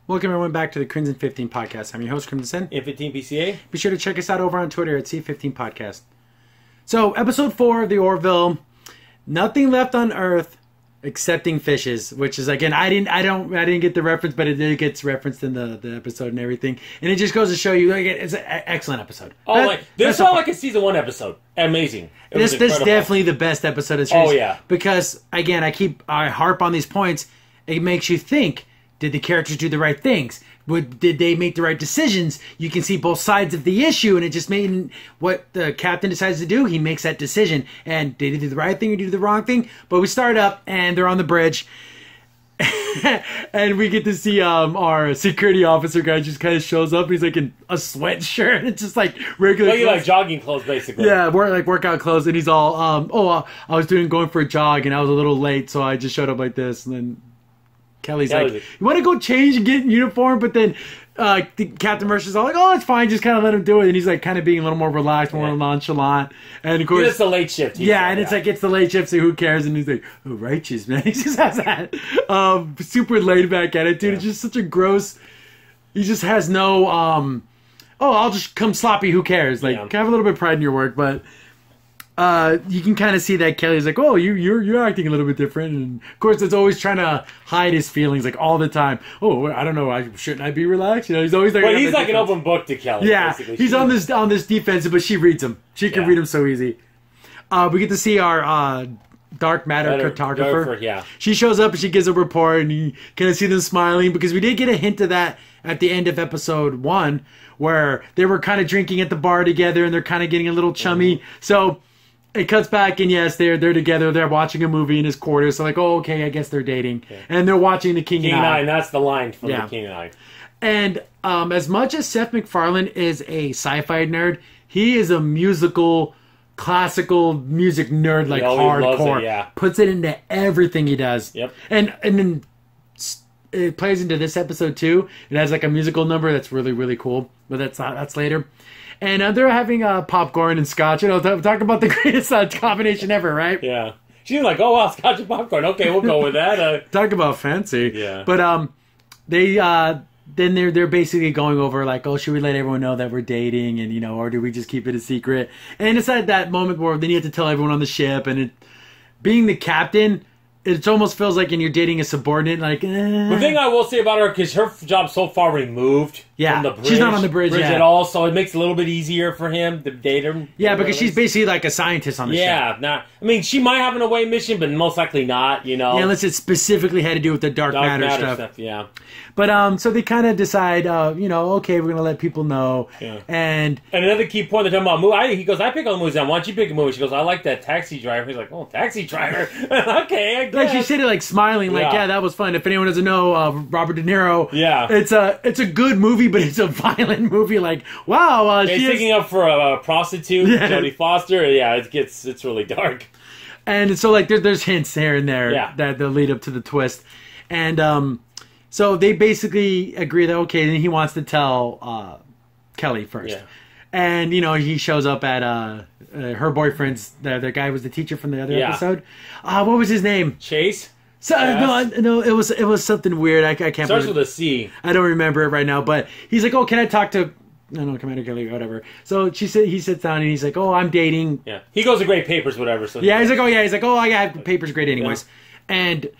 Welcome everyone back to the Crimson 15 podcast. I'm your host, Crimson. Ep4 PCA. Be sure to check us out over on Twitter at C15 Podcast. So, episode 4 of the Orville, nothing left on Earth excepting fishes, which is, again, I didn't get the reference, but it gets referenced in the episode and everything. And it just goes to show you, like, it's an excellent episode. Oh, this felt like a season 1 episode. Amazing. This is definitely the best episode of the series. Oh, yeah. Because, again, I harp on these points. It makes you think, did the characters do the right things? Did they make the right decisions? You can see both sides of the issue, and it just made what the captain decides to do. He makes that decision, and did he do the right thing or do the wrong thing? But we start up, and they're on the bridge, and we get to see our security officer guy just kind of shows up. He's like in a sweatshirt. It's just like regular, like jogging clothes, basically. Yeah, workout clothes, and he's all, I was going for a jog, and I was a little late, so I just showed up like this, and then Kelly's like, you want to go change and get in uniform? But then Captain Mercer's all like, oh, it's fine. Just kind of let him do it. And he's like kind of being a little more relaxed, more nonchalant. And of course, it's the late shift. It's like, it's the late shift, so who cares? And he's like, oh, righteous, man. He just has that super laid back attitude. Yeah. It's just such a gross, he just has no, I'll just come sloppy. Who cares? Like, have a little bit of pride in your work. But you can kind of see that Kelly's like, oh, you're acting a little bit different, and of course it's always trying to hide his feelings like all the time. Oh, I don't know, shouldn't I be relaxed? You know, he's always like. But he's like an open book to Kelly. Yeah, basically. He's on this defensive, but she reads him. She can read him so easy. We get to see our dark matter cartographer. Yeah, she shows up and she gives a report, and you kind of see them smiling because we did get a hint of that at the end of episode 1, where they were kind of drinking at the bar together and they're kind of getting a little chummy. So it cuts back, and yes, they're together. They're watching a movie in his quarters. So like, oh, okay, I guess they're dating. Okay. And they're watching The King and I. That's the line from The King and I. And as much as Seth MacFarlane is a sci-fi nerd, he is a classical music nerd, like hardcore. Puts it into everything he does. Yep. And then it plays into this episode too. It has like a musical number that's really, really cool. But that's later. And they're having popcorn and scotch. You know, talk about the greatest combination ever, right? Yeah. She's like, oh, wow, scotch and popcorn. Okay, we'll go with that. Talk about fancy. Yeah. But then they're basically going over like, oh, should we let everyone know that we're dating, and or do we just keep it a secret? And it's at that moment where then you have to tell everyone on the ship, and being the captain, it almost feels like you're dating a subordinate. Like, The thing I will say about her, because her job's so far removed from the bridge. She's not on the bridge at all, so it makes it a little bit easier for him to date her. Yeah, because she's basically like a scientist on the ship. Yeah, I mean, she might have an away mission, but most likely not, Yeah, unless it specifically had to do with the dark matter stuff. Yeah. But so they kind of decide, okay, we're going to let people know. Yeah. And another key point, they're talking about movie. He goes, I pick all the movies down. Why don't you pick a movie? She goes, I like that Taxi Driver. He's like, oh, Taxi Driver. Okay, I guess. Like, she said it like smiling, like, yeah, that was fun. If anyone doesn't know, Robert De Niro, it's a good movie, but it's a violent movie. Like, wow. She's sticking up for a prostitute, Jodie Foster. Yeah, it's really dark. And so, like, there's hints here and there that lead up to the twist. And so they basically agree that, okay, then he wants to tell Kelly first. Yeah. And, he shows up at her boyfriend's, the guy was the teacher from the other episode. What was his name? Chase? So, no, it was something weird. I can't. Starts with a C. I don't remember it right now, but he's like, oh, can I talk to... No, Commander Kelly or whatever. So he sits down and he's like, oh, I'm dating. Yeah. He goes to grade papers, whatever. So yeah, he's like, oh, I got papers grade anyways. Yeah. And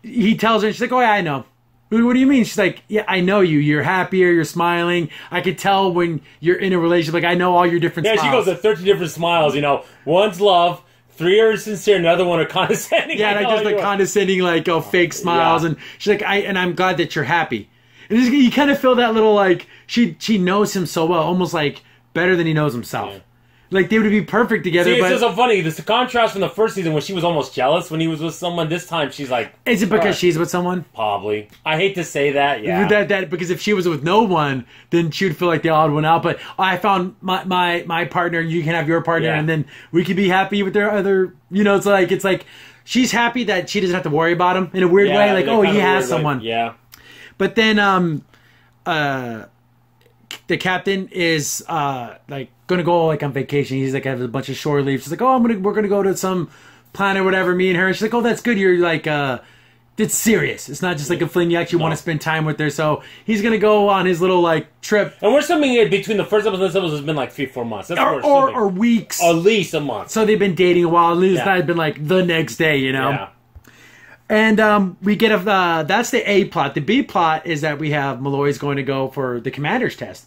he tells her, and she's like, oh, yeah, I know. What do you mean? She's like, yeah, I know you. You're happier. You're smiling. I could tell when you're in a relationship. Like, I know all your different smiles. Yeah, she goes to 13 different smiles. One's love, 3 are sincere, another one are condescending. Yeah, like just like condescending, like fake smiles. And she's like, and I'm glad that you're happy. And you kind of feel that little, like, she knows him so well, almost like better than he knows himself. Yeah. Like, they would be perfect together. See, it's so funny. This contrast from the first season when she was almost jealous when he was with someone. This time she's like... Is it because she's with someone? Probably. I hate to say that, yeah. Because if she was with no one, then she would feel like the odd one out. But I found my partner, you can have your partner, and then we could be happy with their other... It's like she's happy that she doesn't have to worry about him in a weird way. Like, oh, he has someone. Way. Yeah. But then the captain is gonna go like on vacation. He's like has a bunch of shore leave. She's like, oh, we're gonna go to some planet or whatever. Me and her. And she's like, oh, that's good. You're like it's serious. It's not just like a fling. You actually want to spend time with her. So he's going to go on his little like trip. And we're assuming it between the first episode and this episode has been like 3-4 months. That's what we're assuming. Or weeks. At least a month. So they've been dating a while. At least it's been like the next day, you know? Yeah. And we get that's the A plot. The B plot is that we have Malloy's going to go for the commander's test.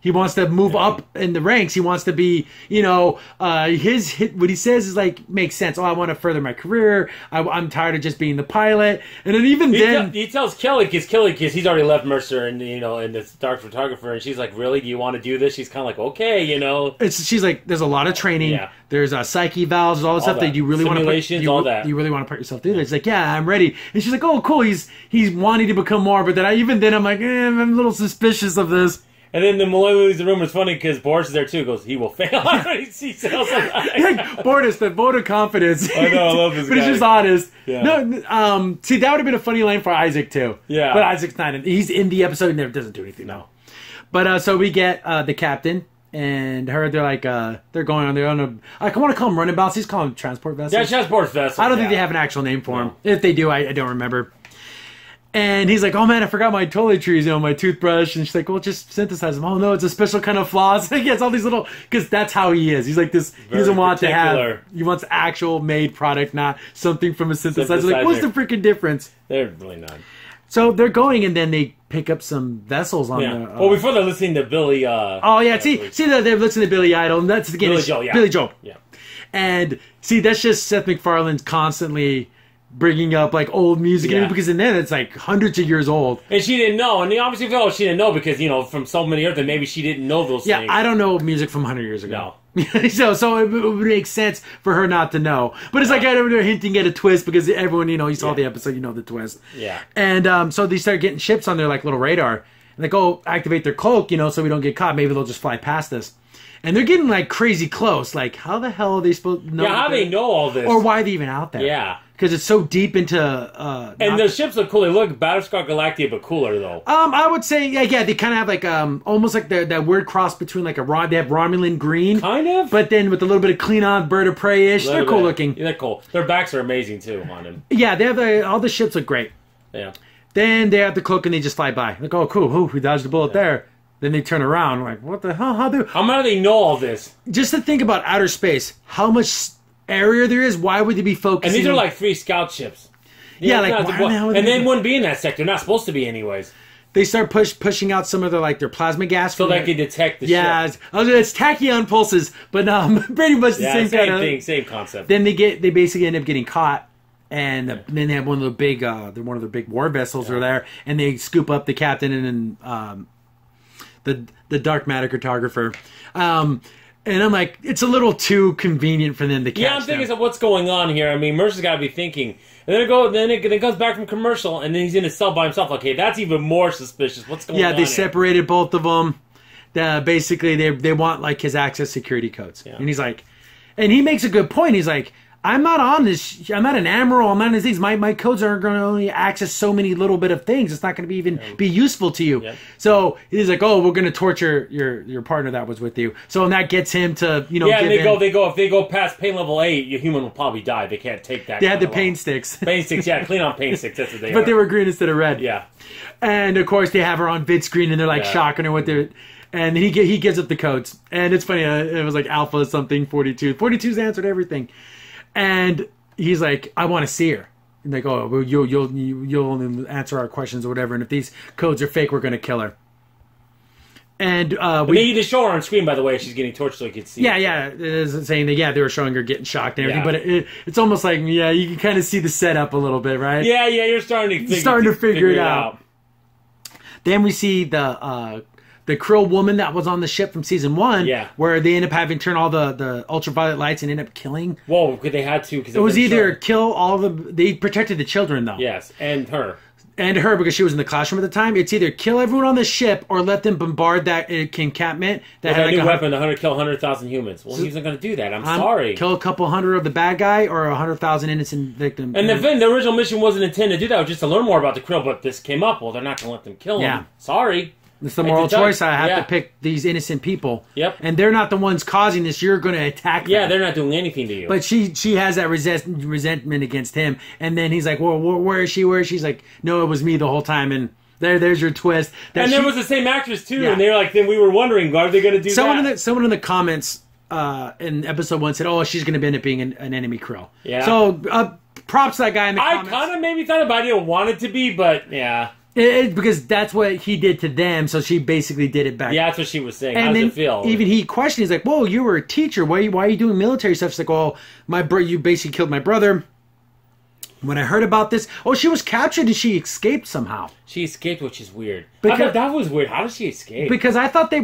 He wants to move up in the ranks. He wants to be, you know, what he says is like, makes sense. Oh, I want to further my career. I'm tired of just being the pilot. And then he tells Kelly, because he's already left Mercer and, you know, and this dark photographer. And she's like, really? Do you want to do this? She's kind of like, okay, you know. She's like, there's a lot of training. Yeah. There's psyche valves, there's all this stuff that you really want to put, you really want to put yourself through. It's like, yeah, I'm ready. And she's like, oh, cool. He's wanting to become more. But then I'm like, I'm a little suspicious of this. And then the Malloy moves the room is funny because Boris is there too. Goes, he will fail. He sells like, Boris, the vote of confidence. I know, I love this but guy. It's just honest. Yeah. No, see, that would have been a funny line for Isaac too. Yeah. But Isaac's not in. He's in the episode and never doesn't do anything. No. But so we get the captain and her. They're like they're going on their own. I want to call them runabouts. He's calling them transport vessels. Yeah, transport vessels. I don't think they have an actual name for them. If they do, I don't remember. And he's like, oh man, I forgot my toiletries, you know, my toothbrush. And she's like, well, just synthesize them. Oh no, it's a special kind of floss. He gets all these little, because that's how he is. He's like this, he doesn't want to have, he wants actual made product, not something from a synthesizer. Like, what's the freaking difference? They're really not. So they're going and then they pick up some vessels on the... well, before they're listening to Billy... see that they're listening to Billy Idol. And that's, again, Billy Joel, yeah. Billy Joel. Yeah. And see, that's just Seth MacFarlane's constantly... bringing up like old music because then it's like hundreds of years old, and she didn't know, and obviously she didn't know because, you know, from so many years that maybe she didn't know those things. I don't know music from 100 years ago. No. so it would make sense for her not to know, but it's like they're hinting at a twist because everyone, you know, you saw the episode, you know the twist. And so they start getting ships on their like little radar and they go activate their cloak, you know, so we don't get caught. Maybe they'll just fly past us. And they're getting like crazy close. Like, how the hell are they supposed to know? Yeah, how do they know all this? Or why are they even out there? Yeah. Because it's so deep into... and the ships look cool. They look Battlestar Galactica, but cooler, though. I would say, yeah, they kind of have like, almost like that weird cross between like they have Romulan green. Kind of. But then with a little bit of Klingon bird of prey-ish. They're cool looking. Yeah, they're cool. Their backs are amazing, too, on them. Yeah, they have all the ships look great. Yeah. Then they have the cloak and they just fly by. Like, oh, cool. Ooh, we dodged a bullet there. Then they turn around. Like, what the hell? How do they know all this? Just to think about outer space, how much area there is, why would they be focusing... And these are like 3 scout ships. Yeah, like... And they wouldn't be in that sector. They're not supposed to be anyways. They start pushing out some of their plasma gas. So they can detect the ship. Yeah, it's tachyon pulses, but pretty much the same kind of thing, same concept. Then they basically end up getting caught, and then they have one of the big war vessels are there, and they scoop up the captain and then the dark matter cartographer. And I'm like, it's a little too convenient for them to catch. Yeah, I'm thinking of what's going on here. I mean, Mercer's got to be thinking. And then it comes back from commercial, and then he's in his cell by himself. Okay, that's even more suspicious. What's going on? Yeah, they separated both of them. Basically, they want like his access security codes. Yeah. And he's like, and he makes a good point. He's like, I'm not on this. I'm not an admiral. I'm not on these things. My codes aren't going to only access so many little bit of things. It's not going to be useful to you. Yep. So he's like, oh, we're going to torture your partner that was with you. So and that gets him to Yeah, if they go past pain level 8, your human will probably die. They can't take that. They had the pain sticks. Pain sticks, yeah, clean on pain sticks. That's what they are. But they were green instead of red. Yeah. And of course they have her on vid screen and they're like shocking her with their. And he gives up the codes. And it's funny. It was like Alpha something 42. 42's answered everything. And he's like, I want to see her. And they go, well, you'll only answer our questions or whatever. And if these codes are fake, we're going to kill her. And they just show her on screen, by the way, she's getting tortured so you can see. Yeah. It is saying that, they were showing her getting shocked and everything. But it's almost like, you can kind of see the setup a little bit, right? Yeah, you're starting to figure it out. Then we see the Krill woman that was on the ship from season 1, where they end up having to turn all the ultraviolet lights and end up killing. Whoa, because they had to. It was either kill all they protected the children though. Yes, and her. And her, because she was in the classroom at the time. It's either kill everyone on the ship or let them bombard that encampment. That had a new weapon to kill 100,000 humans. Well, he's not going to do that. I'm sorry. Kill a couple hundred of the bad guy or 100,000 innocent victims. And the original mission wasn't intended to do that. It was just to learn more about the Krill, but this came up. Well, they're not going to let them kill him. Sorry. It's the moral It's a choice. choice. I have Yeah. to pick these innocent people. Yep. And they're not the ones causing this. You're going to attack them. Yeah, they're not doing anything to you. But she has that resentment against him. And then he's like, well, where is she? Where is she? She's like, no, it was me the whole time. And there's your twist. And there was the same actress, too. Yeah. And they were like, then we were wondering, are they going to do that? Someone in the comments in episode 1 said, oh, she's going to end up being an enemy Krill. Yeah. So props to that guy in the comments. I kind of maybe thought about it. I didn't want it to be, but yeah. Because that's what he did to them, so she basically did it back. Yeah, that's what she was saying. And How does then it feel? even he questioned, he's like, whoa, you were a teacher. Why are you doing military stuff? She's like, well, you basically killed my brother. When I heard about this, she was captured and she escaped somehow. She escaped, which is weird. Because, I thought that was weird. How did she escape? Because I thought they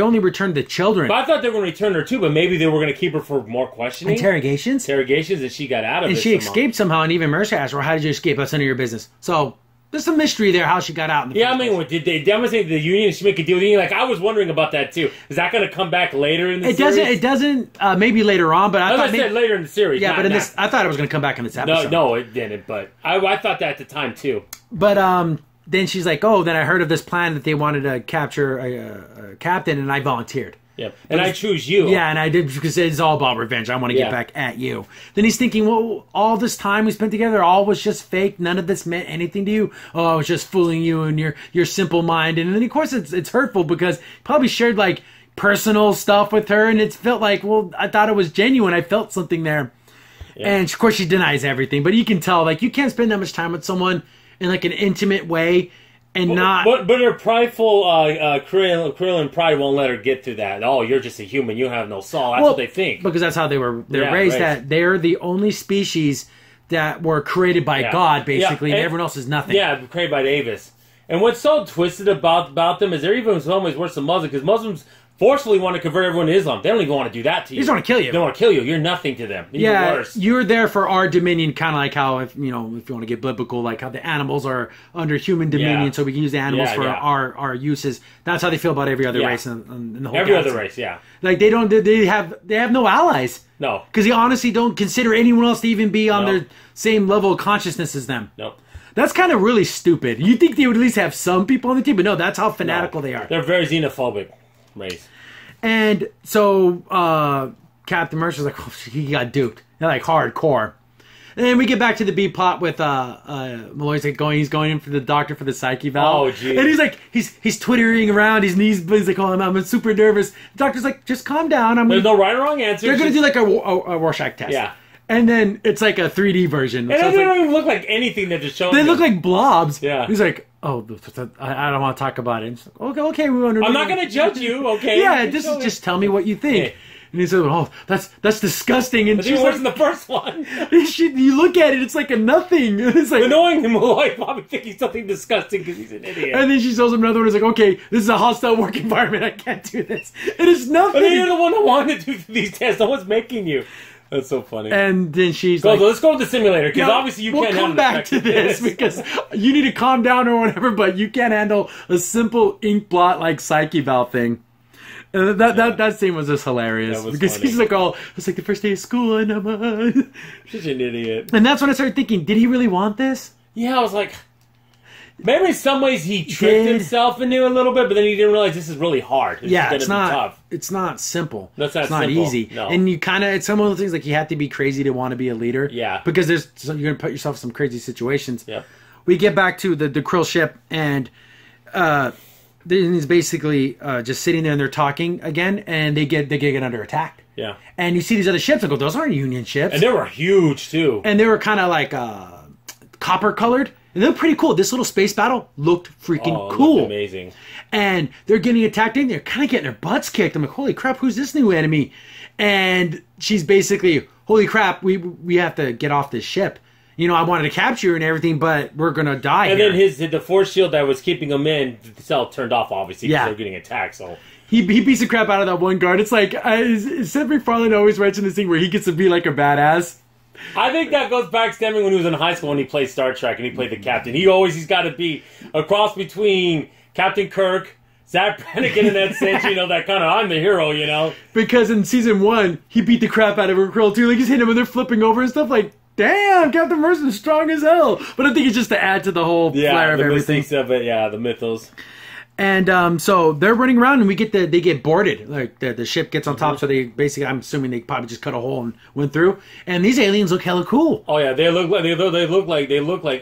only returned the children. But I thought they were going to return her too, but maybe they were going to keep her for more questioning. Interrogations, and she got out of it. And she escaped somehow, and even Mercer asked her, how did you escape? That's none of your business. So there's some mystery there how she got out. Did they demonstrate the Union? She make a deal with the Union? Like, I was wondering about that too. Is that going to come back later in the series? It doesn't. Maybe later on, but I said later in the series. Yeah, but in this, I thought it was going to come back in this episode. No, it didn't. But I thought that at the time too. But then she's like, then I heard of this plan that they wanted to capture a captain, and I volunteered. Yep. And I choose you. Yeah, and I did because it's all about revenge. I want to get back at you. Then he's thinking, well, all this time we spent together, all was just fake. None of this meant anything to you. Oh, I was just fooling you and your simple mind. And then, of course, it's hurtful because he probably shared, like, personal stuff with her, and it felt like, well, I thought it was genuine. I felt something there. Yeah. And, of course, she denies everything. But you can tell, like, you can't spend that much time with someone in, like, an intimate way. And but her prideful Krill and pride won't let her get to that. Oh, you're just a human. You have no soul. That's what they think. Because that's how they're raised. That they're the only species that were created by God, basically, and everyone else is nothing. Yeah, created by Davis. And what's so twisted about them is they're even in some ways worse than Muslims, because Muslims forcefully want to convert everyone to Islam. They don't even want to do that to you. They just want to kill you. They want to kill you. You're nothing to them. Even worse. You're there for our dominion, kind of like how, if you want to get biblical, like how the animals are under human dominion, so we can use the animals for our uses. That's how they feel about every other race in the whole every galaxy. other race, yeah. Like they have no allies. No. Because they honestly don't consider anyone else to even be on their same level of consciousness as them. No. That's kind of really stupid. You'd think they would at least have some people on the team, but no, that's how fanatical they are. They're very xenophobic race. And so Captain Mercer's like, he got duped. They're like hardcore. And then we get back to the B plot with Malloy's like he's going in for the doctor for the psyche valve. Oh, geez. And he's like, he's twittering around, he's like, oh, I'm super nervous. The doctor's like, just calm down. There's no right or wrong answer. They're going to do like a Rorschach test. Yeah. And then it's like a 3D version. And they don't even look like anything they're just showing. They look like blobs. Yeah. He's like, I don't want to talk about it. He's like, okay, we want to. I'm not going to judge you, okay? Yeah, just tell me what you think. Okay. And he said, "Oh, that's disgusting." And she's worse than the first one. You look at it; it's like a nothing. It's like knowing him, Malloy probably think he's something disgusting because he's an idiot. And then she shows him another one. It's like, okay, this is a hostile work environment. I can't do this. It is nothing. But you're the one that wanted to do these tests. No one's making you. That's so funny. And then she's like, let's go to the simulator, because obviously you can't handle we'll come back to this because you need to calm down or whatever, but you can't handle a simple ink blot like psyche valve thing. And that scene was just hilarious. Because funny. He's like, it's like the first day of school and I'm such an idiot. And that's when I started thinking, did he really want this? Yeah, I was like, maybe in some ways he tricked himself into a little bit, but then he didn't realize this is really hard. It's not tough. It's not simple. It's not easy. No. And you kind of, it's some of the things like you have to be crazy to want to be a leader. Yeah. Because you're going to put yourself in some crazy situations. Yep. We get back to the Krill ship, and he's basically just sitting there and they're talking again, and they get under attack. Yeah. And you see these other ships and go, those aren't Union ships. And they were huge too. And they were kind of like copper colored. And they were pretty cool. This little space battle looked freaking cool. Looked amazing. And they're getting attacked in. They're kind of getting their butts kicked. I'm like, holy crap, who's this new enemy? And she's basically, holy crap, we have to get off this ship. I wanted to capture you and everything, but we're going to die And here. then the force shield that was keeping him in, the cell turned off, obviously, because they were getting attacked. So He beats the crap out of that one guard. It's like, Seth MacFarlane always writes in this thing where he gets to be like a badass. I think that goes back stemming when he was in high school when he played Star Trek and he played the captain. He's got to be a cross between Captain Kirk, Zach Brannigan in that sense, that kind of, I'm the hero, Because in season 1, he beat the crap out of a Krill too. Like, he's hitting him and they're flipping over and stuff. Like, damn, Captain Mercer's strong as hell. But I think it's just to add to the whole flair of everything. Yeah, the mythos. And so they're running around, and they get boarded. Like the ship gets on top, so they basically, I'm assuming they probably just cut a hole and went through. And these aliens look hella cool. Oh yeah, they look like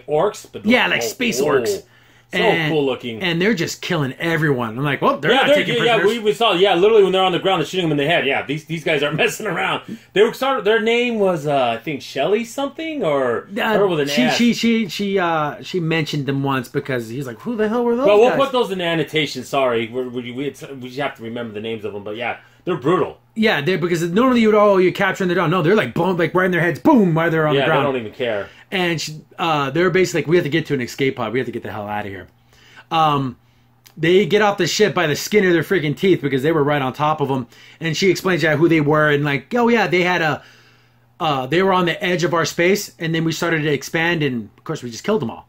orcs, but like space orcs. So cool looking, and they're just killing everyone. I'm like, well, they're not taking prisoners. We saw, literally when they're on the ground, they're shooting them in the head. Yeah, these guys aren't messing around. They were their name was I think Shelly something or with an S. She mentioned them once because he's like, who the hell were those? Well, we'll guys? put those in the annotation. Sorry, we just have to remember the names of them. But yeah, they're brutal. Yeah, because normally you capture them. No, they're like boom, like right in their heads, boom, while they're on the ground. Yeah, they don't even care. And they're basically like, we have to get to an escape pod. We have to get the hell out of here. They get off the ship by the skin of their freaking teeth because they were right on top of them. And she explains who they were and like, oh yeah, they had they were on the edge of our space, and then we started to expand, and of course we just killed them all.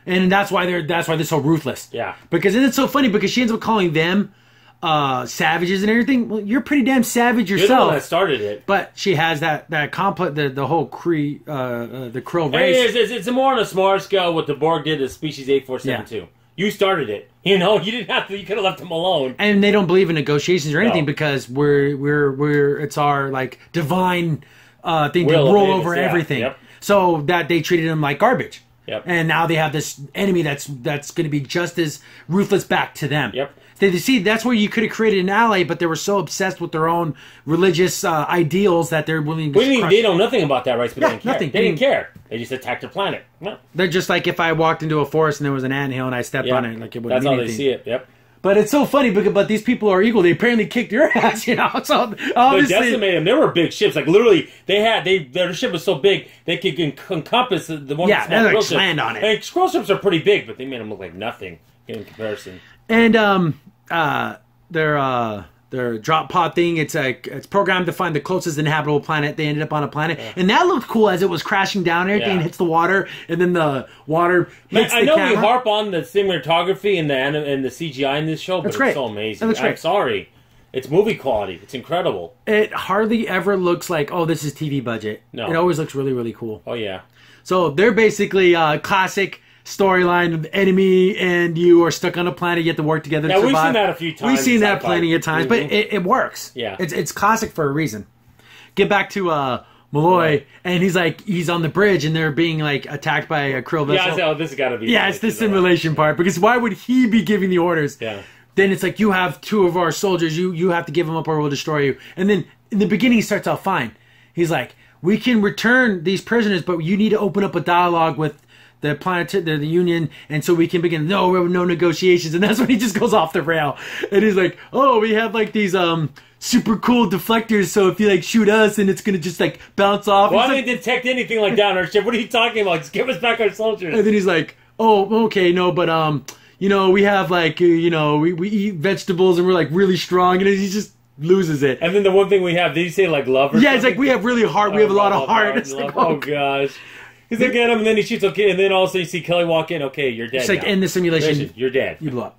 And that's why they're so ruthless. Yeah. Because it's so funny because she ends up calling them savages and everything. Well, you're pretty damn savage yourself. You're the one that started it. But she has that complex, the whole the Krill race. It's more on a smaller scale what the Borg did to species 8472. Yeah. You started it. You didn't have to. You could have left them alone. And they don't believe in negotiations or anything because it's our like divine thing to rule over everything. Yep. So that they treated them like garbage. Yep. And now they have this enemy that's going to be just as ruthless back to them. Yep. They see that's where you could have created an ally, but they were so obsessed with their own religious ideals that they're willing to. They know nothing about that, right? But they didn't care. Nothing. They didn't care. They just attacked their planet. No. They're just like if I walked into a forest and there was an anthill and I stepped on it, like it wouldn't. That's how anything. they see it. Yep. But it's so funny but these people are equal. They apparently kicked your ass, So obviously, they decimated them. They were big ships. Like literally, their ship was so big they could encompass the one. Yeah, they like land on it. And Skrull ships are pretty big, but they made them look like nothing in comparison. And their drop pod thing, it's programmed to find the closest inhabitable planet. They ended up on a planet, and that looked cool as it was crashing down. Everything hits the water, and then the water hits the camera. We harp on the cinematography and the CGI in this show, but it's so amazing. I'm sorry, it's movie quality. It's incredible. It hardly ever looks like this is TV budget. No, it always looks really really cool. Oh yeah. So they're basically classic storyline. The enemy and you are stuck on a planet. You have to work together to survive. We've seen that a few times. We've seen that plenty of times, but it works. Yeah. It's classic for a reason. Get back to Malloy, and he's on the bridge, and they're being like attacked by a Krill vessel. Yeah, this has got to be. Yeah, it's the simulation part, because why would he be giving the orders? Yeah. Then it's like, you have two of our soldiers. You have to give them up or we'll destroy you. And then in the beginning, he starts out fine. He's like, we can return these prisoners, but you need to open up a dialogue with the planet, the Union, and so we can begin. No negotiations, and that's when he just goes off the rail. And he's like, "Oh, we have like these super cool deflectors, so if you like shoot us, and it's gonna just like bounce off." Well, I didn't detect anything like that on our ship. What are you talking about? Just give us back our soldiers. And then he's like, "Oh, okay, no, but we have like we eat vegetables, and we're like really strong," and he just loses it. And then the one thing we have, did you say like love? Yeah, it's like we have really heart. We have a lot of heart. It's like, oh gosh. He's like, get him, and then he shoots, okay, and then all of a sudden you see Kelly walk in, okay, you're dead. It's like, in the simulation, you're dead. You blew up.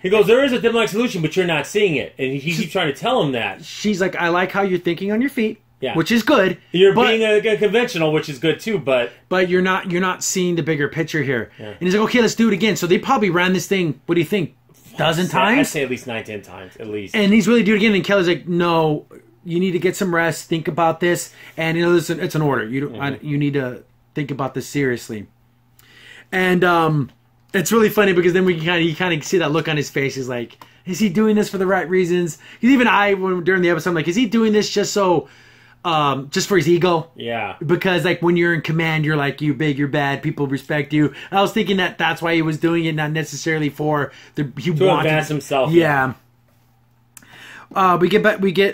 He goes, there is a diplomatic solution, but you're not seeing it. And he keeps trying to tell him that. She's like, I like how you're thinking on your feet, which is good. You're being a conventional, which is good too, but you're not seeing the bigger picture here. Yeah. And he's like, okay, let's do it again. So they probably ran this thing, what do you think, dozen times? I'd say at least 9, 10 times, at least. And he's really doing it again, and Kelly's like, no, you need to get some rest, think about this, and listen, it's an order. You need to think about this seriously. And it's really funny because then you kind of see that look on his face. He's like, is he doing this for the right reasons? Because even during the episode, I'm like, is he doing this just so just for his ego? Yeah. Because like when you're in command, you're like, you big, you're bad, people respect you. I was thinking that's why he was doing it, not necessarily to advance himself. Yeah. We get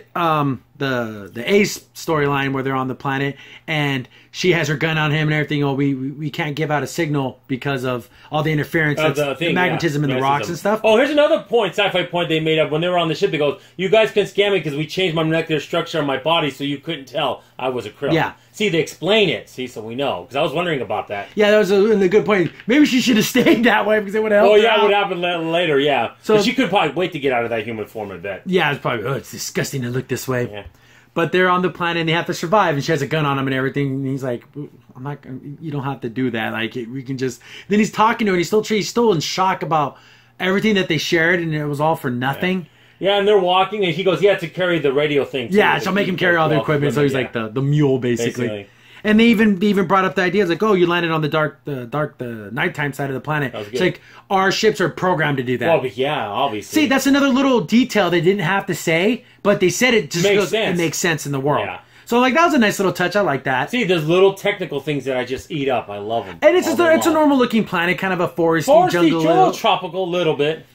the Ace storyline where they're on the planet and she has her gun on him and everything. Oh, we can't give out a signal because of all the interference, the magnetism in the rocks and stuff. Oh, here's another sci-fi point they made up when they were on the ship. They go, you guys can scam me because we changed my molecular structure on my body so you couldn't tell I was a Krill. Yeah. See, they explain it. See, so we know. Because I was wondering about that. Yeah, that was a good point. Maybe she should have stayed that way because it would have helped. Oh, yeah, it would happen later, yeah. So but she could probably wait to get out of that human form, I bet. Yeah, it's probably, it's disgusting to look this way. Yeah. But they're on the planet and they have to survive, and she has a gun on him and everything. And he's like, you don't have to do that. Like, we can just. Then he's talking to her and he's still in shock about everything that they shared, and it was all for nothing. Yeah, and they're walking, and he goes, he had to carry the radio thing, too. Yeah, so make him carry all the equipment, so he's like the mule, basically. And they even brought up the idea, it's like, oh, you landed on the nighttime side of the planet. It's like, our ships are programmed to do that. Well, yeah, obviously. See, that's another little detail they didn't have to say, but they said it just it makes sense in the world. Yeah. So, like, that was a nice little touch. I like that. See, there's little technical things that I just eat up. I love them. And it's a normal-looking planet, kind of a foresty jungle. Tropical, a little bit.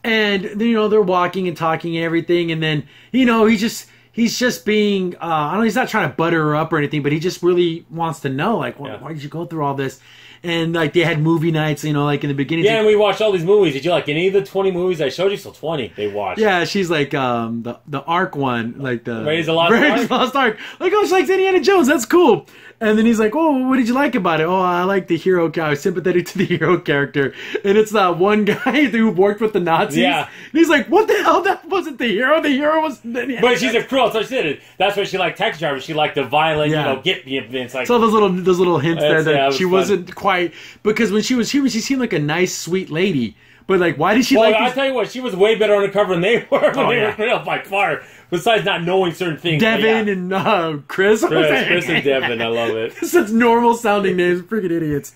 And, you know, they're walking and talking and everything, and then, you know, he's just being, I don't know, he's not trying to butter her up or anything, but he just really wants to know, like, why did you go through all this? And, like, they had movie nights, you know, like, in the beginning. Yeah, and we watched all these movies. Did you like any of the 20 movies I showed you? So 20 they watched. Yeah, she's like, the Ark one, like the... Raiders of the Lost Ark. Like, oh, she likes Indiana Jones, that's cool. And then he's like, oh, what did you like about it? Oh, I like the hero character. I was sympathetic to the hero character. And it's that one guy who worked with the Nazis. Yeah. And he's like, what the hell? That wasn't the hero. The hero was... But she's a Krill, so she said it. That's why she liked taxi drivers. She liked the violent, you know, it's like... So those little hints there that she wasn't quite... Because when she was here, she seemed like a nice, sweet lady. But, like, why did she like... I'll tell you what, she was way better on the cover than they were when they were Krill by far. Besides not knowing certain things. Devin and Chris. Chris and Devin, I love it. Such normal sounding names, freaking idiots.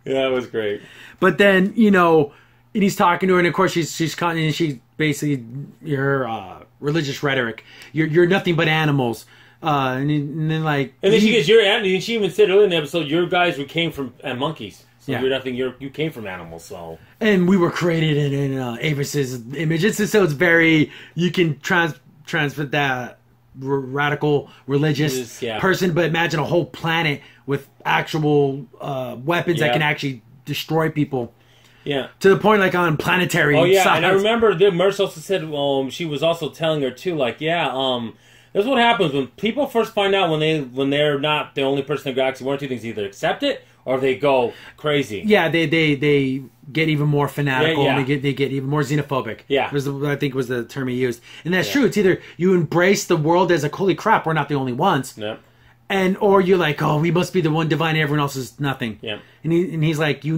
Yeah, it was great. But then, you know, and he's talking to her, and of course she's basically your religious rhetoric. You're nothing but animals. And then like... And then she gets and she even said earlier in the episode, your guys came from monkeys. So you're nothing. You came from animals, so. And we were created in Avis's image. So it's very, you can transfer that radical religious person, but imagine a whole planet with actual weapons that can actually destroy people. Yeah. To the point, like, on planetary size. And I remember Merce also said, she was also telling her, too, like, this is what happens when people first find out when they're not the only person in the galaxy. One or two things: either accept it or they go crazy. Yeah, they get even more fanatical. And they get even more xenophobic. Yeah, I think was the term he used, and that's true. It's either you embrace the world as like, holy crap, we're not the only ones. Yeah. Or you're like, oh, we must be the one divine, everyone else is nothing. Yeah. And he's like, you're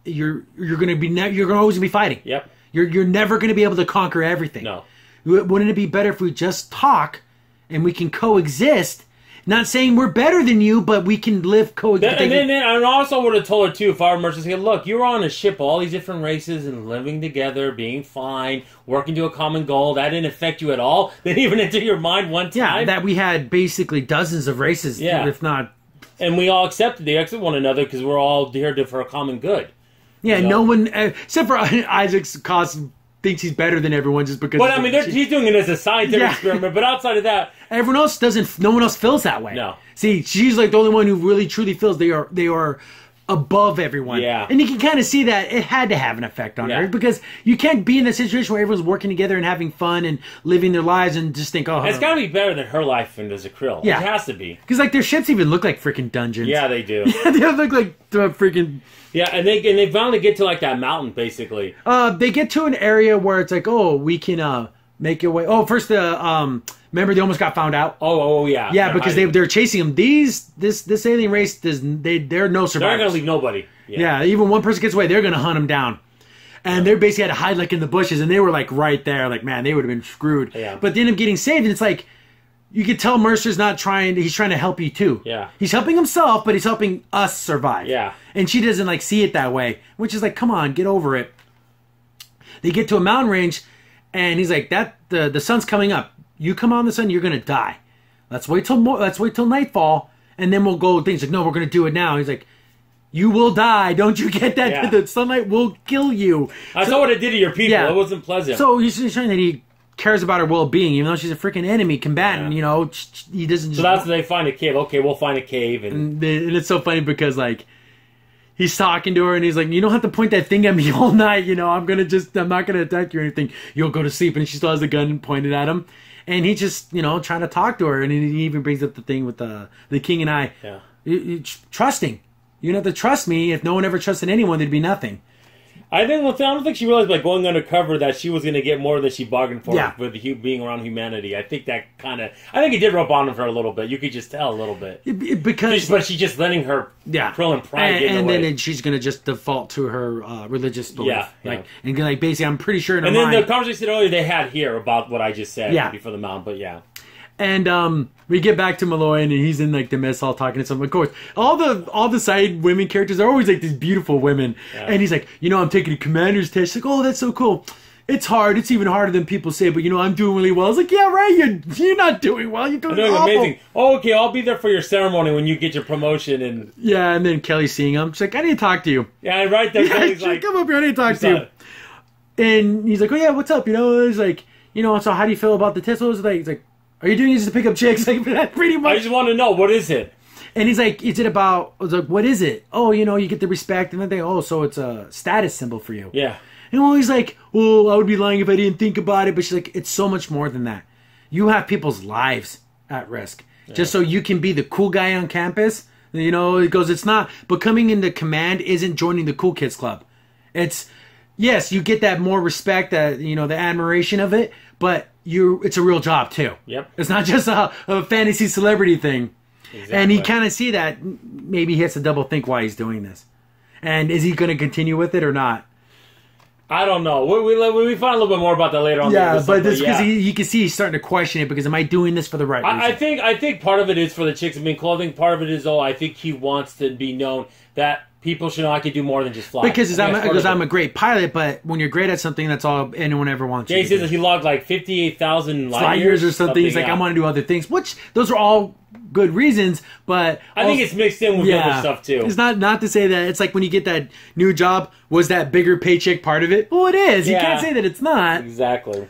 gonna always be fighting. Yep. You're never gonna be able to conquer everything. No. Wouldn't it be better if we just talk and we can coexist? Not saying we're better than you, but we can coexist. And then I also would have told her, too, if I were Mercer, say, look, you were on a ship, all these different races, and living together, being fine, working to a common goal. That didn't affect you at all. That even entered your mind one time. Yeah, that we had basically dozens of races, if not... And we all accepted one another because we're all here for a common good. Yeah, no one... except for Isaac's cause... thinks he's better than everyone just because... But, I mean, he's doing it as a scientific experiment, but outside of that... Everyone else doesn't... No one else feels that way. No. See, she's like the only one who really, truly feels they are above everyone. Yeah. And you can kind of see that it had to have an effect on her, because you can't be in a situation where everyone's working together and having fun and living their lives and just think, oh... It's got to be better than her life and as a Krill. Yeah. It has to be. Because, like, their ships even look like freaking dungeons. Yeah, they do. Yeah, they look like freaking... Yeah, and they finally get to, like, that mountain, basically. They get to an area where it's like, oh, we can make your way... Oh, first, remember they almost got found out? Oh, yeah. Yeah, because they're chasing them. This alien race, they're no survivors. They're not going to leave nobody. Yeah, even one person gets away, they're going to hunt them down. And they basically had to hide, like, in the bushes, and they were, like, right there. Like, man, they would have been screwed. Yeah. But they end up getting saved, and it's like... You could tell Mercer's not trying... He's trying to help you, too. Yeah. He's helping himself, but he's helping us survive. Yeah. And she doesn't, like, see it that way. Which is like, come on, get over it. They get to a mountain range, and he's like, the sun's coming up. You come on the sun, you're going to die. Let's wait till nightfall, and then we'll go... Things like, no, we're going to do it now. He's like, you will die. Don't you get that? Yeah. The sunlight will kill you. I saw what it did to your people. Yeah. It wasn't pleasant. So he's showing that he... cares about her well-being, even though she's a freaking enemy combatant. You know, he doesn't. So that's when they find a cave. Okay, we'll find a cave, and it's so funny because like he's talking to her and he's like, "You don't have to point that thing at me all night. You know, I'm not gonna attack you or anything. You'll go to sleep." And she still has the gun pointed at him, and he just trying to talk to her, and he even brings up the thing with the king and I. Yeah, trusting. You don't have to trust me. If no one ever trusted anyone, there'd be nothing. I don't think she realized by going undercover that she was going to get more than she bargained for with being around humanity. I think I think it did rub on her a little bit. You could just tell a little bit. But she's just letting her Krill and pride get in the way. Then she's going to just default to her religious belief. Yeah. And like basically, I'm pretty sure in her mind. And then the conversation earlier they had here about what I just said before the mount, but yeah. And we get back to Malloy, and he's in like the mess hall talking to someone. Of course, all the side women characters are always like these beautiful women. Yeah. And he's like, I'm taking a commander's test. She's like, oh, that's so cool. It's hard. It's even harder than people say, but I'm doing really well. I was like, yeah, right. You're not doing well. You're doing awful. Amazing. Oh, okay. I'll be there for your ceremony when you get your promotion. And then Kelly's seeing him. She's like, I need to talk to you. Yeah, right there. Kelly's like, come up here. I need to talk to you. And he's like, oh yeah, what's up? He's like, so how do you feel about the test? He's like, are you doing this to pick up chicks? Like, pretty much. I just want to know, what is it? And he's like, is it about, I was like, what is it? Oh, you get the respect. And then so it's a status symbol for you. Yeah. And he's like, well, I would be lying if I didn't think about it. But she's like, it's so much more than that. You have people's lives at risk. Yeah. Just so you can be the cool guy on campus. It goes, it's not, becoming in the command isn't joining the cool kids club. It's, yes, you get that more respect, that the admiration of it, but it's a real job too. Yep. It's not just a fantasy celebrity thing. Exactly. And he kind of see that. Maybe he has to double think why he's doing this. And is he going to continue with it or not? I don't know. We find a little bit more about that later on. Yeah, but this because you can see he's starting to question it, because am I doing this for the right reason? I think part of it is for the chicks in clothing. Part of it is, I think he wants to be known that people should know I can do more than just fly. Because I'm a great pilot, but when you're great at something, that's all anyone ever wants. He says that he logged like 58,000 light years or something. He's like, I want to do other things, which those are all good reasons, but I think it's mixed in with other stuff too. It's not to say that it's like when you get that new job, was that bigger paycheck part of it? Well, it is. You can't say that it's not. Exactly.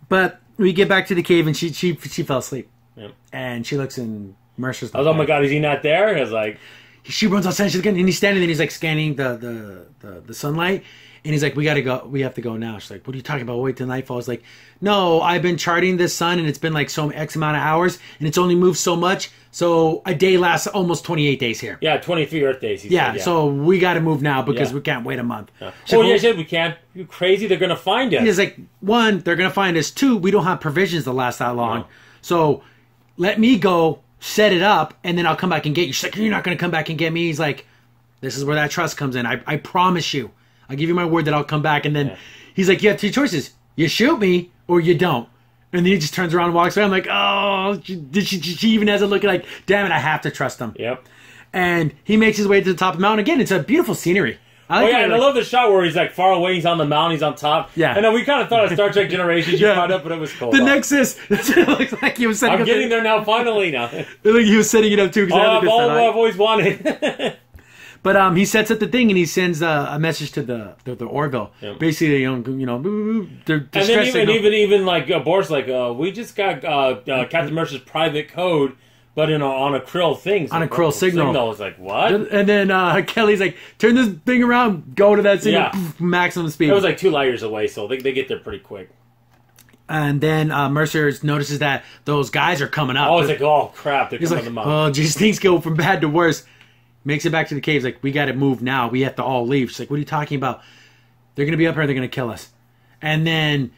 But we get back to the cave, and she fell asleep. Yep. And she looks in Mercer's. I was, oh my god, is he not there? I was like, she runs outside, and he's standing there, and he's like scanning the sunlight. And he's like, we gotta go. We have to go now. She's like, what are you talking about? Wait till nightfall. I was like, no, I've been charting this sun, and it's been like so X amount of hours, and it's only moved so much. So a day lasts almost 28 days here. Yeah, 23 Earth days. Yeah, so we got to move now because we can't wait a month. Yeah. She said we can't. You crazy? They're gonna find us. He's like, one, they're gonna find us. Two, we don't have provisions to last that long. No. So let me go set it up, and then I'll come back and get you. She's like, you're not gonna come back and get me. He's like, this is where that trust comes in. I promise you. I'll give you my word that I'll come back. And then he's like, you have two choices. You shoot me or you don't. And then he just turns around and walks away. I'm like, oh, she even has a look like, damn it, I have to trust him. Yep. And he makes his way to the top of the mountain. Again, it's a beautiful scenery. And I love the shot where he's like far away, he's on the mountain, he's on top. Yeah. And then we kind of thought of Star Trek Generations, you brought up, but it was cool. The Nexus, it looks like he was setting I'm getting there now, finally now. Like he was setting it up too. I've always wanted. But he sets up the thing, and he sends a message to the Orville. Yep. Basically, they're distressing. And then even like Boris, like we just got Captain Mercer's private code, but on a Krill thing. So on a Krill signal. I was like, what? And then Kelly's like, turn this thing around, go to that signal, maximum speed. It was like 2 light years away, so they get there pretty quick. And then Mercer notices that those guys are coming up. Oh, it's like, oh crap, they're coming them up. Oh, geez, things go from bad to worse. Makes it back to the caves, like, we got to move now. We have to all leave. She's like, what are you talking about? They're going to be up here. They're going to kill us. And then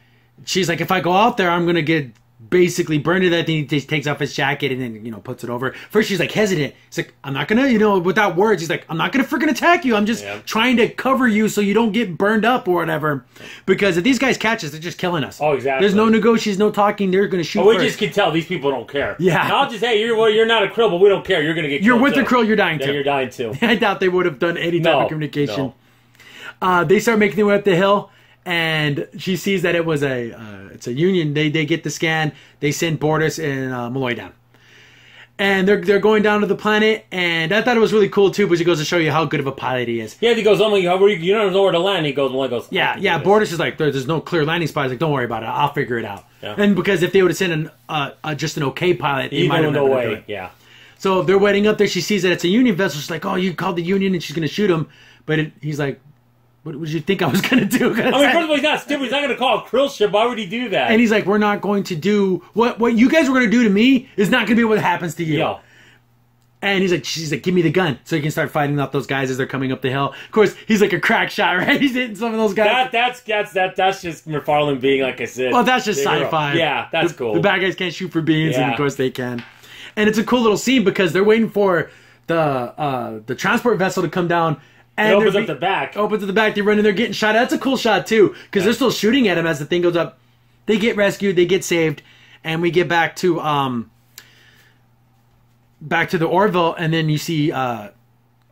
she's like, if I go out there, I'm going to get basically burned to death. And he just takes off his jacket and then, puts it over. First, she's like hesitant. He's like, I'm not going to, without words, he's like, I'm not going to freaking attack you. I'm just trying to cover you so you don't get burned up or whatever. Because if these guys catch us, they're just killing us. Oh, exactly. There's no negotiations, no talking. They're going to shoot we just can tell these people don't care. Yeah. And I'll just, hey, you're not a Krill, but we don't care. You're going to get killed. You're with the Krill, you're dying too. Yeah, you're dying too. I doubt they would have done any type of communication. No. They start making their way up the hill. And she sees that it was it's a Union. They get the scan. They send Bortus and Malloy down. And they're going down to the planet. And I thought it was really cool too, because it goes to show you how good of a pilot he is. Yeah, he goes, you don't know where to land. Malloy goes, yeah. Bortus is like, there's no clear landing spot. He's like, don't worry about it. I'll figure it out. Yeah. And because if they would have sent just an okay pilot, they might have no way. Yeah. So they're waiting up there. She sees that it's a Union vessel. She's like, oh, you called the Union, and she's going to shoot him. But he's like, what did you think I was going to do? First of all, he's not stupid. He's not going to call a Krill ship. Why would he do that? And he's like, we're not going to do... What you guys were going to do to me is not going to be what happens to you. Yeah. And she's like, give me the gun so you can start fighting out those guys as they're coming up the hill. Of course, he's like a crack shot, right? He's hitting some of those guys. That's just McFarlane being, like I said. Well, that's just sci-fi. Yeah, that's cool. The bad guys can't shoot for beans, and Yeah. of course they can. And it's a cool little scene because they're waiting for the transport vessel to come down. And It opens up the back. Opens at the back. They run in there getting shot at. That's a cool shot, too, because they're still shooting at him as the thing goes up. They get rescued. They get saved. And we get back to the Orville, and then you see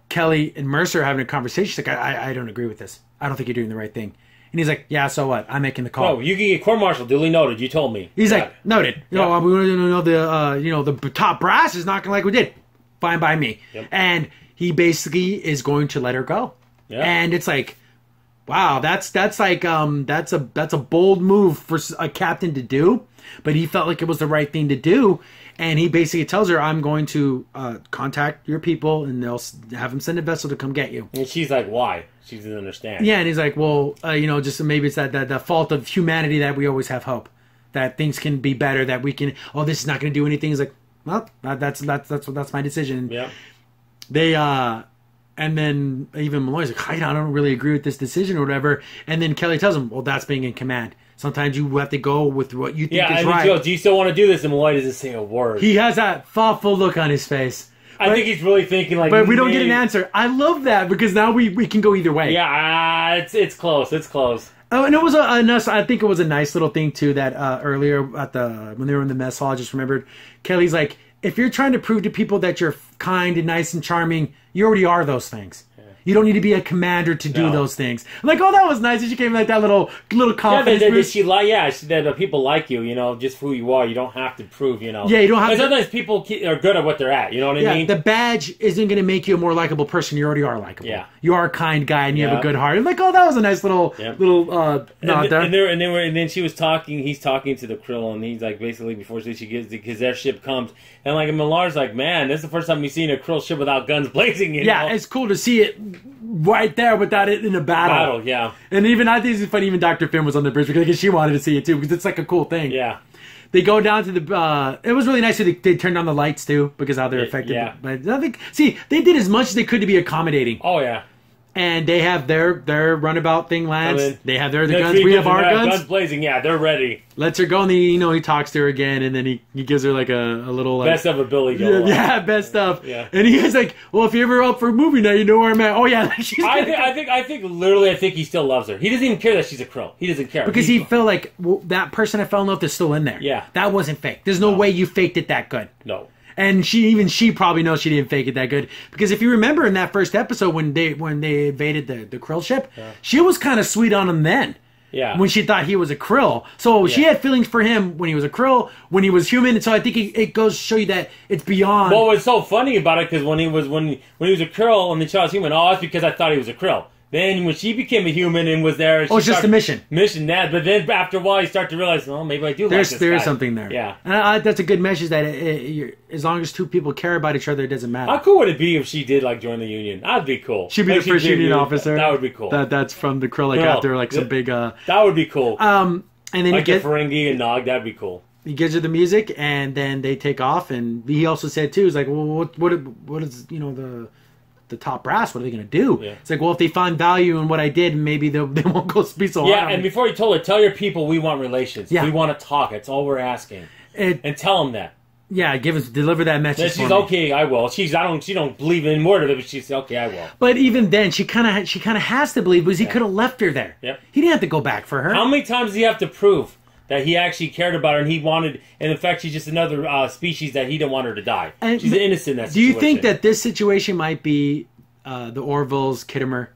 Kelly and Mercer having a conversation. She's like, I don't agree with this. I don't think you're doing the right thing. And he's like, yeah, so what? I'm making the call. Oh, you can get court-martial. Duly noted. You told me. He's like, noted. We want to know the top brass is not going to like we did. Fine by me. Yep. And he basically is going to let her go. Yeah. And it's like, wow, that's a bold move for a captain to do. But he felt like it was the right thing to do. And he basically tells her, I'm going to contact your people, and they'll have them send a vessel to come get you. And she's like, why? She doesn't understand. Yeah, and he's like, well, just maybe it's that the fault of humanity that we always have hope. That things can be better, that we can, this is not going to do anything. He's like, well, that's my decision. Yeah. They, and then even Malloy's like, I don't really agree with this decision or whatever. And then Kelly tells him, well, that's being in command. Sometimes you have to go with what you think is right. Do you still want to do this? And Malloy doesn't say a word. He has that thoughtful look on his face. I think he's really thinking like... But we don't get an answer. I love that because now we can go either way. Yeah, it's close. It's close. Oh, and it was I think it was a nice little thing too that earlier when they were in the mess hall, I just remembered Kelly's like, if you're trying to prove to people that you're kind and nice and charming, you already are those things. Yeah. You don't need to be a commander to do those things. I'm like, that was nice. And she came like that little confidence boost. That people like you, just who you are. You don't have to prove, Yeah, you don't have to. Sometimes people are good at what they're at. You know what I mean? The badge isn't going to make you a more likable person. You already are likable. Yeah. You are a kind guy and you have a good heart. I'm like, that was a nice little nod there. And then she was talking. He's talking to the Krill, and he's like, basically before she gets because their ship comes, and like Millar's like, man, this is the first time we've seen a Krill ship without guns blazing. You know? It's cool to see it right there without it in a battle. Yeah. And even I think it's funny. Even Dr. Finn was on the bridge because she wanted to see it too because it's like a cool thing. Yeah. They go down to the. It was really nice that they turned on the lights too because how they're affected. Yeah. But I think they did as much as they could to be accommodating. Oh yeah. And they have their runabout thing lands. They have their guns. We have our guns. Guns blazing. Yeah, they're ready. Lets her go, and then, he talks to her again, and then he gives her like a little like, best of a Billy Joel. Yeah, best stuff. Yeah. And he's like, well, if you're ever up for a movie night, you know where I'm at. Oh yeah, I think he still loves her. He doesn't even care that she's a Krill. He doesn't care because he felt like that person I fell in love with is still in there. Yeah, that wasn't fake. There's no way you faked it that good. No. And she probably knows she didn't fake it that good because if you remember in that first episode when they invaded the Krill ship, she was kind of sweet on him then. Yeah. When she thought he was a Krill, so she had feelings for him when he was a Krill, when he was human. And so I think it goes to show you that it's beyond. Well, what's so funny about it because when he was a Krill and then she was human, that's because I thought he was a Krill. Then when she became a human and was there, it's just a mission. That, but then after a while, you start to realize, maybe I do like this guy. There's something there. Yeah, and that's a good message that as long as two people care about each other, it doesn't matter. How cool would it be if she did join the Union? That'd be cool. She'd be the first Union officer. That would be cool. That's from the Krill after some big. That would be cool. And then the Ferengi and Nog, that'd be cool. He gives her the music, and then they take off. And he also said too, he's like, well, what is the top brass, what are they going to do? Yeah. It's like, well, if they find value in what I did, maybe they won't go be so hard. Yeah, and before he told her, tell your people we want relations. Yeah. We want to talk. That's all we're asking. And tell them that. Yeah, deliver that message. Then she's okay. I will. She don't believe in word of it, but she's okay. I will. But even then, she kind of has to believe because he could have left her there. Yep. He didn't have to go back for her. How many times does he have to prove that he actually cared about her and he wanted, and in fact, she's just another species that he didn't want her to die. And she's innocent in that situation. Do you think that this situation might be the Orville's Kittimer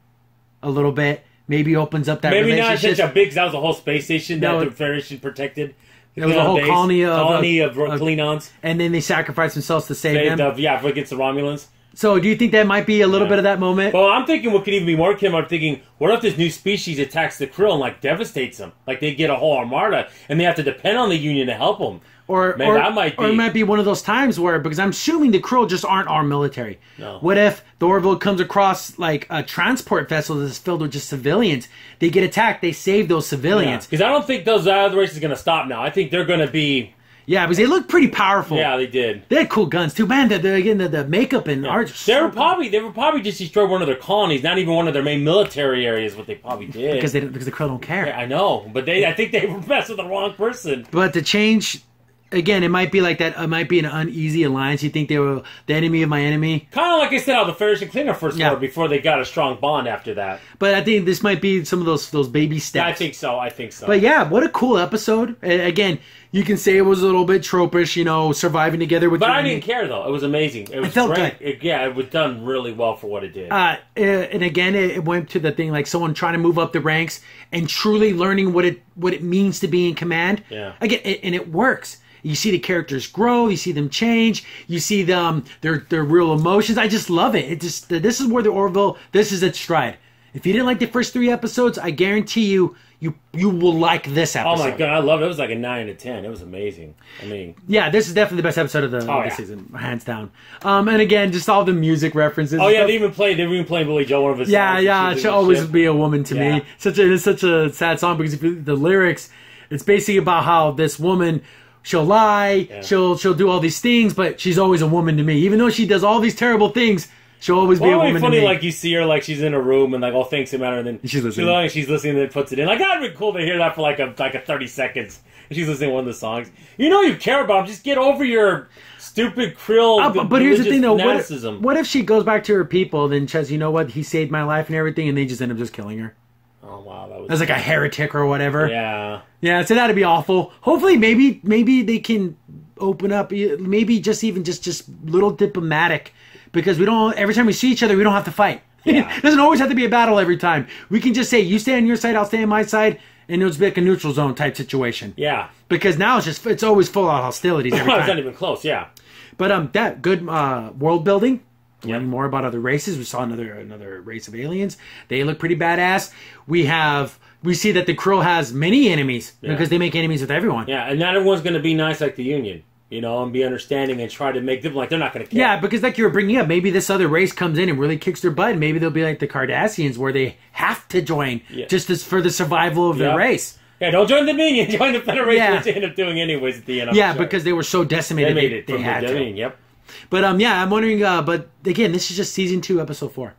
a little bit? Maybe opens up that relationship. Maybe not such a big, because that was a whole space station that the Federation protected. It was a whole colony of Klingons. And then they sacrificed themselves to save them. Against the Romulans. So do you think that might be a little bit of that moment? Well, I'm thinking what could even be more, Kim. I'm thinking, what if this new species attacks the Krill and devastates them? They get a whole armada and they have to depend on the Union to help them. Or it might be one of those times where, because I'm assuming the Krill just aren't our military. No. What if the Orville comes across a transport vessel that's filled with just civilians? They get attacked, they save those civilians. Because I don't think those other races are going to stop now. I think they're going to be Yeah, because they look pretty powerful. Yeah, they did. They had cool guns too, man. The makeup and art. They were probably just destroyed one of their colonies, not even one of their main military areas. What they probably did because the Krill don't care. Yeah, I know, but I think they were messing with the wrong person. But to change. Again, it might be like that. It might be an uneasy alliance. You think they were the enemy of my enemy? Kind of like I said how the Federation Cleaner first were before they got a strong bond after that. But I think this might be some of those baby steps. Yeah, I think so. But yeah, what a cool episode. Again, you can say it was a little bit tropish, surviving together with. But I didn't care though. It was amazing. It felt great. Good. It was done really well for what it did. And again, it went to the thing like someone trying to move up the ranks and truly learning what it means to be in command. Yeah. Again, and it works. You see the characters grow. You see them change. You see them their real emotions. I just love it. This is where the Orville. This is its stride. If you didn't like the first 3 episodes, I guarantee you will like this episode. Oh my god, I love it. It was like a 9 out of 10. It was amazing. I mean, yeah, this is definitely the best episode of the season, hands down. And again, just all the music references. Oh yeah, they even played Billy Joel, one of his songs. Yeah, she'll always be a woman to me. It's such a sad song because the lyrics, it's basically about how this woman. She'll lie, she'll do all these things, but she's always a woman to me. Even though she does all these terrible things, she'll always be a woman to me. Funny, like you see her, like she's in a room and like all things matter, and then she's listening. She's listening, and then puts it in. Like that'd be cool to hear that for like a 30 seconds. She's listening to one of the songs. You care about them. Just get over your stupid Krill. But here's the thing, though. What if she goes back to her people, then says, "You know what? He saved my life and everything," and they just end up just killing her. Oh wow, that was as like a heretic or whatever. Yeah, so that'd be awful. Hopefully, maybe they can open up. Maybe just little diplomatic, because we don't. Every time we see each other, we don't have to fight. Yeah. It doesn't always have to be a battle every time. We can just say, you stay on your side, I'll stay on my side, and it'll just be like a neutral zone type situation. Yeah. Because now it's always full on hostilities every time. It's not even close. Yeah. But that good world building. Learning more about other races. We saw another race of aliens. They look pretty badass. We see that the Krill has many enemies because they make enemies with everyone. Yeah, and not everyone's going to be nice like the Union, and be understanding and try to make them like they're not going to kill. Yeah, because like you were bringing up, maybe this other race comes in and really kicks their butt. And maybe they'll be like the Cardassians, where they have to join for the survival of their race. Yeah, don't join the Union. Join the Federation, which they end up doing anyways at the end. Because they were so decimated, they had to. Yep. But I'm wondering. But again, this is just season 2, episode 4.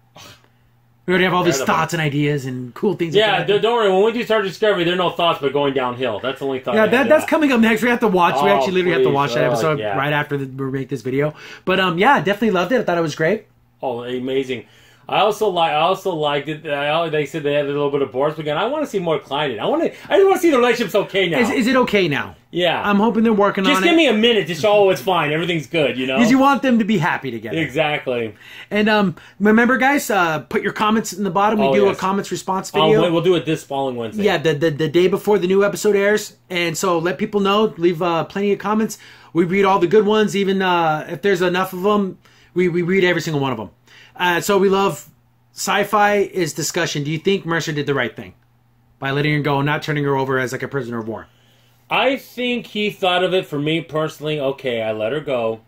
We already have all these thoughts and ideas and cool things. Yeah, don't worry. When we do Star Discovery, there are no thoughts but going downhill. That's the only thought. Yeah, that's coming up next. We have to watch. We actually literally have to watch that episode right after we make this video. But definitely loved it. I thought it was great. Oh, amazing. I also liked it. They said they had a little bit of Boris again. I want to see more Klein. I just want to see the relationship's okay now. Is it okay now? Yeah. I'm hoping they're working on it. Just give me a minute to show it's fine. Everything's good, Because you want them to be happy together. Exactly. And remember, guys, put your comments in the bottom. We do a comments response video. We'll do it this following Wednesday. Yeah, the day before the new episode airs. And so let people know. Leave plenty of comments. We read all the good ones. Even if there's enough of them, we read every single one of them. So we love... Sci-fi is discussion. Do you think Mercer did the right thing by letting her go and not turning her over as like a prisoner of war? I think he thought of it. For me personally, okay, I let her go.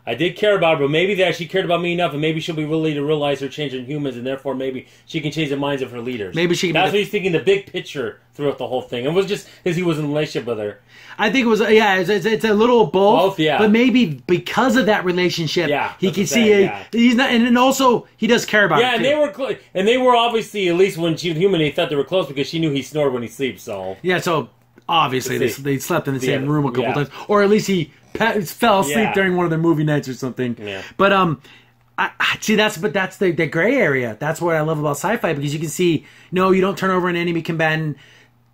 I did care about her, but maybe that she cared about me enough, and maybe she'll be willing to realize her change in humans, and therefore maybe she can change the minds of her leaders. Maybe she can. That's what he's thinking. The big picture throughout the whole thing. It was just because he was in a relationship with her. I think it was. It's a little both. But maybe because of that relationship, he can see he's not, and also he does care about. Yeah, and they were obviously, at least when she was human, they thought they were close because she knew he snored when he sleeps. So so obviously they slept in the same room a couple times, or at least he fell asleep during one of their movie nights or something. Yeah. But I see that's the gray area. That's what I love about sci-fi, because you can see you don't turn over an enemy combatant,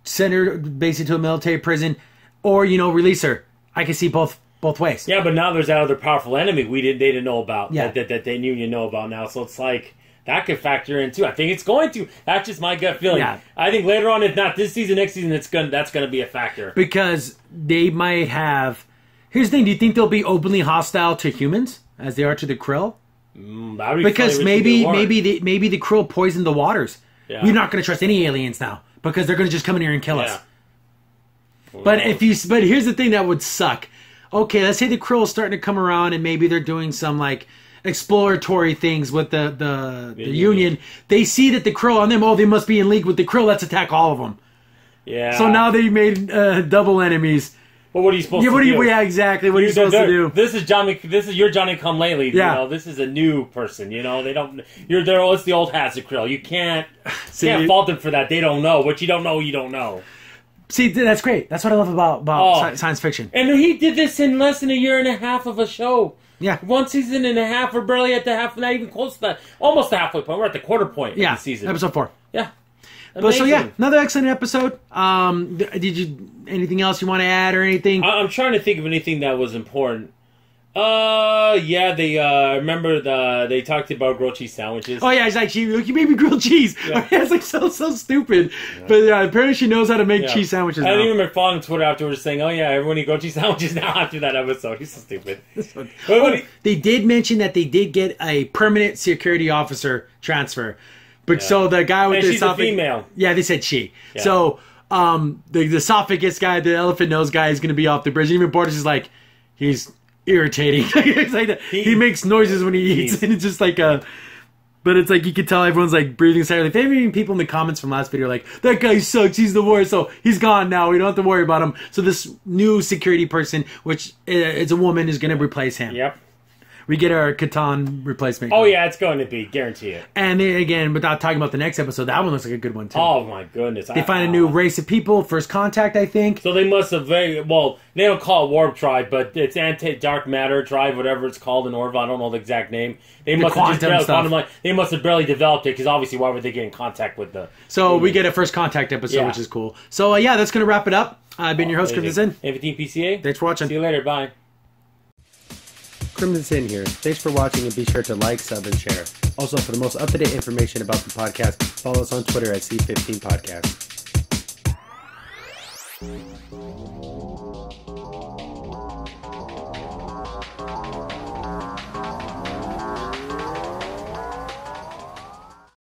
send her basically to a military prison, or release her. I can see both ways. Yeah, but now there's that other powerful enemy they didn't know about. Yeah. that they knew you know about now. So it's like that could factor in too. I think it's going to. That's just my gut feeling. Yeah. I think later on, if not this season, next season, that's going to be a factor, because they might have. Here's the thing: do you think they'll be openly hostile to humans as they are to the Krill? Because maybe the Krill poisoned the waters. Yeah. We're not going to trust any aliens now because they're going to just come in here and kill us. Well, but here's the thing that would suck. Okay, let's say the Krill is starting to come around and maybe they're doing some like exploratory things with the Union. They see that the Krill on them. Oh, they must be in league with the Krill. Let's attack all of them. Yeah. So now they made double enemies. Well, what are you supposed to do? Yeah, exactly. What are you supposed to do? This is your Johnny Come Lately. Yeah. You know, this is a new person. You know, they don't. You're there. It's the old hats of Krill. You can't fault them for that. They don't know what you don't know. You don't know. See, that's great. That's what I love about science fiction. And he did this in less than a year and a half of a show. Yeah. 1 season and a half. We're barely at the half, not even close to that. Almost the halfway point. We're at the quarter point of the season. Episode 4. Yeah. But so yeah, another excellent episode. Did you anything else you want to add or anything? I'm trying to think of anything that was important. Yeah, they remember they talked about grilled cheese sandwiches. Oh yeah, it's like you made me grilled cheese. Yeah. It's like so stupid. Yeah. But yeah, apparently she knows how to make cheese sandwiches. I didn't even follow on Twitter afterwards saying, "Oh yeah, everyone eat grilled cheese sandwiches now." After that episode, he's so stupid. They did mention that they did get a permanent security officer transfer. But so the guy with the she's a female. Yeah, they said she. Yeah. So the esophagus guy, the elephant nose guy, is going to be off the bridge. And even Borders is like, he's irritating. It's like that. He makes noises when he eats, and it's just like a. But it's like you can tell everyone's like breathing silently. Even people in the comments from last video are like, that guy sucks. He's the worst. So he's gone now. We don't have to worry about him. So this new security person, which is a woman, is going to replace him. Yep. We get our Catan replacement. Oh, yeah, it's going to be. Guarantee it. And then, again, without talking about the next episode, that one looks like a good one, too. Oh, my goodness. They find a new race of people, First Contact, I think. So they must have they don't call it Warp Tribe, but it's Anti-Dark Matter Tribe, whatever it's called in Orville. I don't know the exact name. They must have they must have barely developed it, because obviously why would they get in contact with the... So we get a First Contact episode, which is cool. So, yeah, that's going to wrap it up. I've been your host, Crimson Sin. Ep4 PCA. Thanks for watching. See you later. Bye. Crimson Sin here. Thanks for watching, and be sure to like, sub, and share. Also, for the most up-to-date information about the podcast, follow us on Twitter at C15 Podcast.